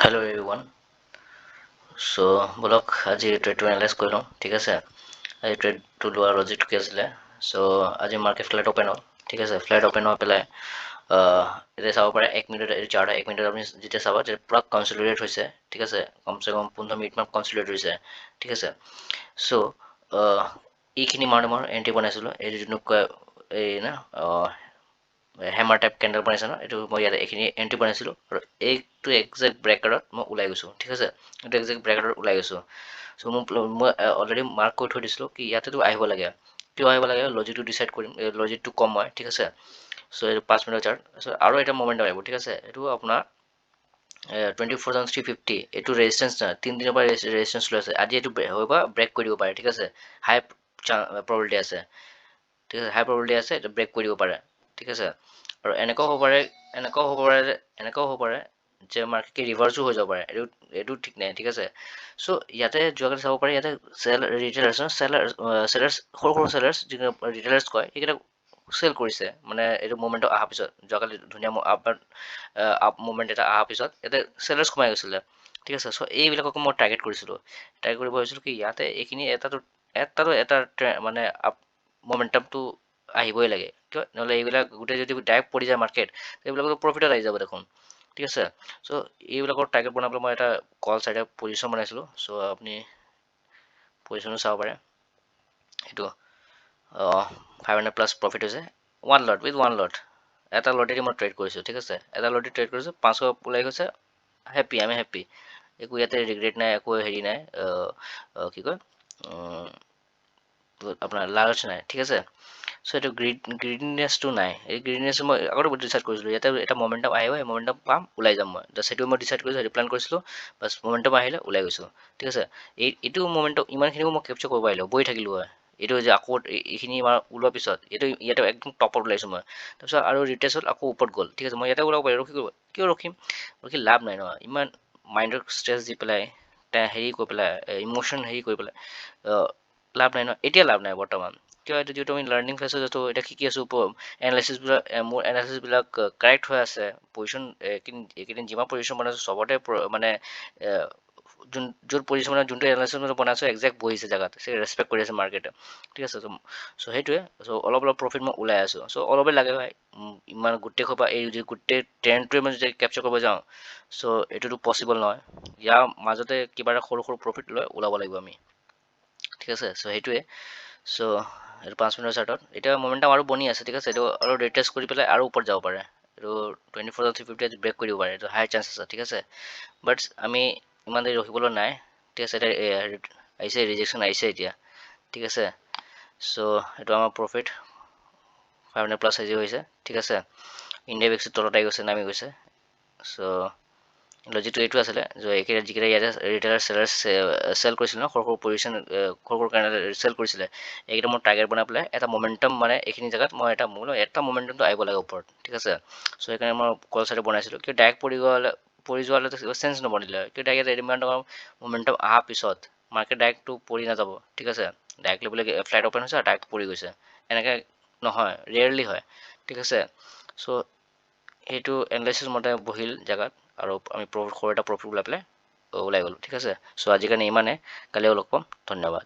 Hello everyone. So বলক আজি ট্ৰেডটো analyse কৰি লওঁ ঠিক আছে আজি ট্ৰেডটো লোৱা লজিকটো কি আছিলে আজি মাৰ্কেট ফ্লেট অপেন হ'ল ঠিক আছে ফ্লেট অপেন হৈ পেলাই এতিয়া চাব পাৰে 1 মিনিট চাৰ্ট 1 মিনিট আপুনি যেতিয়া চাব তেতিয়া পূৰা কনচলিডেট হৈছে ঠিক আছে কমচে কম 15 মিনিটমান কনচলিডেট হৈছে ঠিক আছে এইখিনি মাৰোঁতে মই এণ্ট্ৰি বনাইছিলোঁ এইটো যোনটো কয় এই না হেমাৰ টাইপ কেণ্ডেল বনাইছে ন এইটো মই ইয়াতে এইখিনি এণ্ট্ৰি বনাইছিলোঁ আৰু এইটো একজেক্ট ব্ৰেকাৰত মই ওলাই গৈছোঁ ঠিক আছে এইটো একজেক্ট ব্ৰেকাৰত ওলাই গৈছোঁ মই অলৰেডি মাৰ্ক কৰি থৈ দিছিলোঁ কি ইয়াতেতো আহিব লাগে কিয় আহিব লাগে লজিকটো ডিচাইড কৰিম লজিকটো কম হয় ঠিক আছে এইটো 5 মিনিটৰ চাৰ্ট আৰু এটা মমেণ্ট আহিব ঠিক আছে এইটো আপোনাৰ 24,350 এইটো ৰেজিষ্টেঞ্চ নাই 3 দিনৰ পৰা ৰেজিষ্টেঞ্চ লৈ আছে আজি এইটো হৈ বা ব্ৰেক কৰি দিব পাৰে ঠিক আছে হাই প্ৰবিলিটি আছে ঠিক আছে হাই প্ৰবিলিটি আছে এইটো ব্ৰেক কৰি দিব পাৰে ঠিক আছে আৰু এনেকুৱাও হ'ব পাৰে যে মাৰ্কেট ৰিভাৰ্চো হৈ যাব পাৰে এইটো ঠিক নাই ঠিক আছে ইয়াতে যোৱাকালি চাব পাৰে ইয়াতে চেলাৰ্ছ সৰু সৰু চেলাৰ্ছ যিটো ৰিটেইলাৰ্ছ কয় সেইকেইটা চেল কৰিছে মানে এইটো মুভমেণ্টটো অহাৰ পিছত যোৱাকালি ধুনীয়া আপ মুভমেণ্ট এটা অহাৰ পিছত ইয়াতে চেলাৰ্ছ কমাই গৈছিলে ঠিক আছে এইবিলাককো মই টাৰ্গেট কৰিছিলোঁ টাৰ্গেট কৰিব ভাবিছিলোঁ কি ইয়াতে এইখিনি এটা মানে আপ মমেণ্টামটো আহিবই লাগে কিয় নহ'লে এইবিলাক গোটেই যদি ডাইৰেক্ট পৰি যায় মাৰ্কেট এইবিলাকতো প্ৰফিটত আহি যাব দেখোন ঠিক আছে এইবিলাকৰ টাৰ্গেট বনাবলৈ মই এটা কল চাইডে পজিশ্যন বনাইছিলোঁ আপুনি পজিশ্যনো চাব পাৰে এইটো 500+ প্ৰফিট হৈছে ওৱান লট এটা লটেদি মই ট্ৰেড কৰিছোঁ ঠিক আছে এটা লটেদি ট্ৰেড কৰিছোঁ 500 ওলাই গৈছে আমি হেপ্পী একো ইয়াতে ৰিগ্ৰেট নাই একো হেৰি নাই কি কয় আপোনাৰ লালচ নাই ঠিক আছে এইটো গ্ৰীডনেছটো নাই এই গ্ৰীডনেছ মই আগতে ডিচাইড কৰিছিলোঁ ইয়াতে এটা মমেণ্টাম আহিব সেই মমেণ্টাম পাম ওলাই যাম মই সেইটো মই ডিচাইড কৰিছোঁ সেইটো প্লেন কৰিছিলোঁ বাছ মমেণ্টাম আহিলে ওলাই গৈছোঁ ঠিক আছে এইটো মমেণ্টাম ইমানখিনিও মই কেপচাৰ কৰিব পাৰিলোঁ বহি থাকিলোঁ হয় এইটো যে আকৌ এইখিনি আমাৰ ওলোৱাৰ পিছত ইয়াতে একদম টপত ওলাইছোঁ মই তাৰপিছত আৰু ৰিটেষ্ট হ'ল আকৌ ওপৰত গ'ল ঠিক আছে মই ইয়াতে ওলাব পাৰি কিয় ৰখি লাভ নাই ন ইমান মাইণ্ডৰ ষ্ট্ৰেছ দি পেলাই হেৰি কৰি পেলাই ইম'শ্যন হেৰি কৰি পেলাই লাভ নাই ন এতিয়া লাভ নাই বৰ্তমান কিয় এইটো যিহেতু আমি লাৰ্ণিং ফেজত আছোঁ এতিয়া শিকি আছোঁ মোৰ এনালাইচিছবিলাক কাৰেক্ট হৈ আছে পজিশ্যন এইকেইদিন যিমান পজিশ্যন বনাইছোঁ চবতে মানে য'ত পজিশ্যন মানে যোনটো এনালাইচিছ বনাইছোঁ একজেক্ট বহিছে জেগাত ৰেচপেক্ট কৰি আছে মাৰ্কেটে ঠিক আছে সেইটোৱে অলপ প্ৰফিট মই ওলাই আছোঁ অলপে লাগে ভাই ইমান গোটেই সোপা এই যদি গোটেই ট্ৰেণ্ডটোৱে মই যদি কেপচাৰ কৰিব যাওঁ এইটোতো পচিবল নহয় ইয়াৰ মাজতে কিবা এটা সৰু সৰু প্ৰফিট লৈ ওলাব লাগিব আমি ঠিক আছে সেইটোৱে এইটো 5 মিনিটৰ চাৰ্টত এতিয়া মমেণ্টাম আৰু বনি আছে ঠিক আছে এইটো আৰু ৰিটেষ্ট কৰি পেলাই আৰু ওপৰত যাব পাৰে এইটো 24,350 ব্ৰেক কৰিব পাৰে এইটো হাই চান্স আছে ঠিক আছে বাট আমি ইমান দেৰি ৰখিবলৈ নাই ঠিক আছে এতিয়া আহিছে ৰিজেকশ্যন আহিছে এতিয়া ঠিক আছে এইটো আমাৰ প্ৰফিট 500+ আজি হৈছে ঠিক আছে ইণ্ডিয়া বেক্সিত তলত আহি গৈছে নামি গৈছে লজিকটো এইটো আছিলে যে এইকেইটা যিকেইটা ইয়াতে ৰিটেইলাৰ চেল কৰিছিলে ন সৰু পজিশ্যন সৰু কাৰণে চেল কৰিছিলে এইকেইটা মই টাৰ্গেট বনাই পেলাই এটা মমেণ্টাম মানে এইখিনি জেগাত মই এটা মমেণ্টামটো আহিব লাগে ওপৰত ঠিক আছে সেইকাৰণে মই কল চাইডে বনাইছিলোঁ কিয় ডাইৰেক্ট পৰি যোৱা হ'লে চেঞ্চ নবনিলে কিয় ডাইৰেক্ট ইমান টকা মমেণ্টাম অহাৰ পিছত মাৰ্কেট ডাইৰেক্টটো পৰি নাযাব ঠিক আছে ডাইৰেক্টলি বোলে ফ্লাইট অ'পেন হৈছে আৰু ডাইৰেক্ট পৰি গৈছে এনেকৈ নহয় ৰেয়াৰলি হয় ঠিক আছে সেইটো এনালাইচিছ মতে বহিল জেগাত আৰু আমি সৰু এটা প্ৰফিট ওলাই পেলাই ওলাই গ'লোঁ ঠিক আছে আজিৰ কাৰণে ইমানে কালিও লগ পাম ধন্যবাদ